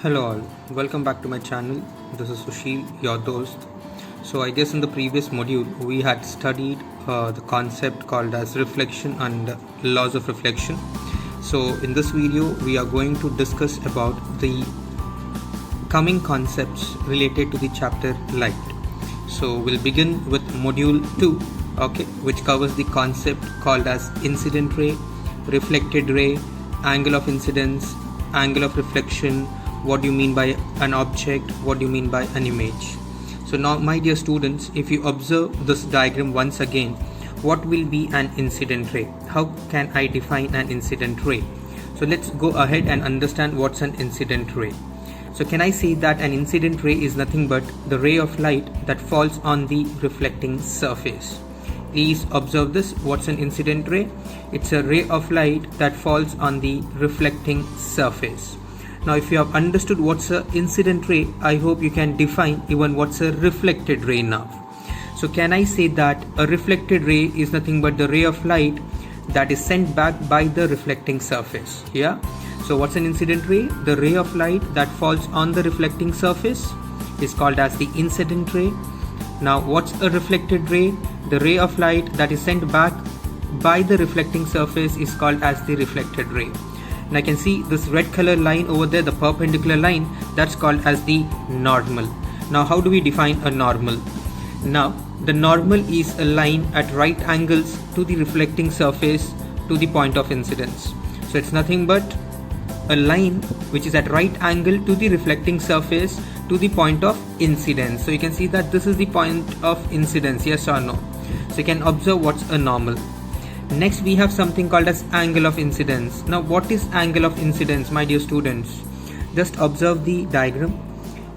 Hello all, welcome back to my channel. This is Sushil, your host. So I guess in the previous module we had studied the concept called as reflection and laws of reflection. So in this video we are going to discuss about the coming concepts related to the chapter light. So we'll begin with module 2, which covers the concept called as incident ray, reflected ray, angle of incidence, angle of reflection. What do you mean by an object? What do you mean by an image? So now, my dear students, if you observe this diagram once again, what will be an incident ray? How can I define an incident ray? So let's go ahead and understand what's an incident ray. So can I say that an incident ray is nothing but the ray of light that falls on the reflecting surface? Please observe this. What's an incident ray? It's a ray of light that falls on the reflecting surface. Now if you have understood what's an incident ray, I hope you can define even what's a reflected ray now. So can I say that a reflected ray is nothing but the ray of light that is sent back by the reflecting surface? Yeah. So what's an incident ray? The ray of light that falls on the reflecting surface is called as the incident ray. Now what's a reflected ray? The ray of light that is sent back by the reflecting surface is called as the reflected ray. And I can see this red color line over there, the perpendicular line, that's called as the normal. Now how do we define a normal? Now the normal is a line at right angles to the reflecting surface to the point of incidence. So it's nothing but a line which is at right angle to the reflecting surface to the point of incidence. So you can see that this is the point of incidence, yes or no? So you can observe what's a normal. Next we have something called as angle of incidence. Now what is angle of incidence, my dear students? Just observe the diagram.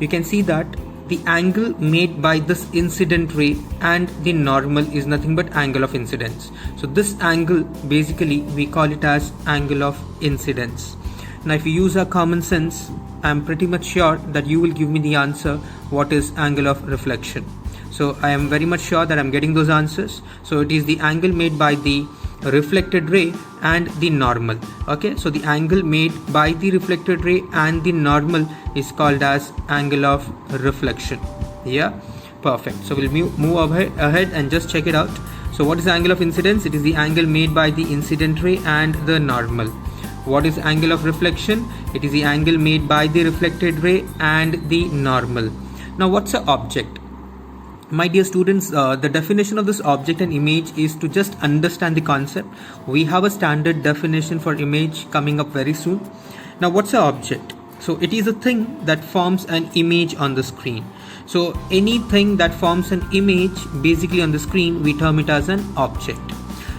You can see that the angle made by this incident ray and the normal is nothing but angle of incidence. So this angle, basically we call it as angle of incidence. Now if you use our common sense, I am pretty much sure that you will give me the answer what is angle of reflection. So I am very much sure that I am getting those answers. So it is the angle made by the reflected ray and the normal. Okay, so the angle made by the reflected ray and the normal is called as angle of reflection. Yeah, perfect. So we'll move ahead and just check it out. So what is the angle of incidence? It is the angle made by the incident ray and the normal. What is angle of reflection? It is the angle made by the reflected ray and the normal. Now what's an object? My dear students, the definition of this object and image is to just understand the concept. We have a standard definition for image coming up very soon. Now what's an object? So it is a thing that forms an image on the screen. So anything that forms an image basically on the screen, we term it as an object.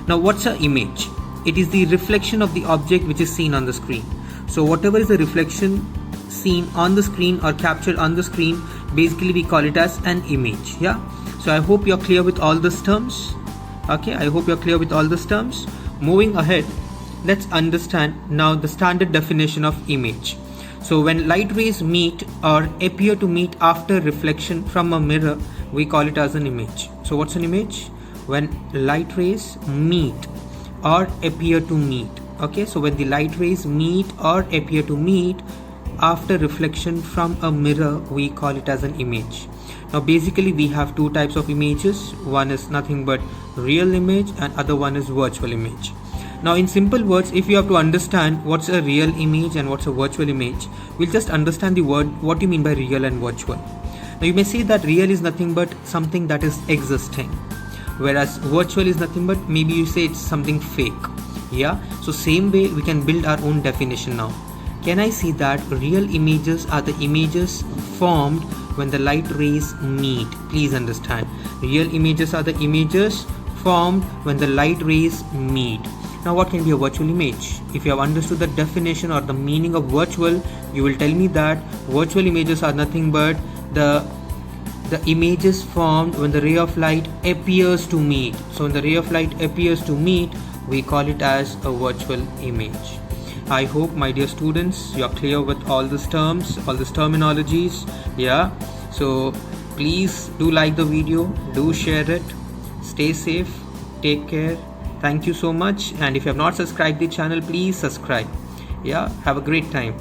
Now what's an image? It is the reflection of the object which is seen on the screen. So whatever is the reflection seen on the screen or captured on the screen, basically we call it as an image. Yeah, so I hope you're clear with all these terms. Okay, I hope you're clear with all these terms. Moving ahead, let's understand now the standard definition of image. So when light rays meet or appear to meet after reflection from a mirror, we call it as an image. So what's an image? When light rays meet or appear to meet. Okay, so when the light rays meet or appear to meet after reflection from a mirror, we call it as an image. Now basically we have two types of images. One is nothing but real image and other one is virtual image. Now in simple words, if you have to understand what's a real image and what's a virtual image, we'll just understand the word what you mean by real and virtual. Now you may say that real is nothing but something that is existing, whereas virtual is nothing but maybe you say it's something fake. Yeah, so same way we can build our own definition now. Can I see that real images are the images formed when the light rays meet? Please understand, real images are the images formed when the light rays meet. Now what can be a virtual image? If you have understood the definition or the meaning of virtual, you will tell me that virtual images are nothing but the images formed when the ray of light appears to meet. So when the ray of light appears to meet, we call it as a virtual image. I hope, my dear students, you are clear with all these terms, all these terminologies. Yeah, so please do like the video, do share it, stay safe, take care. Thank you so much, and if you have not subscribed the channel, please subscribe. Yeah, have a great time.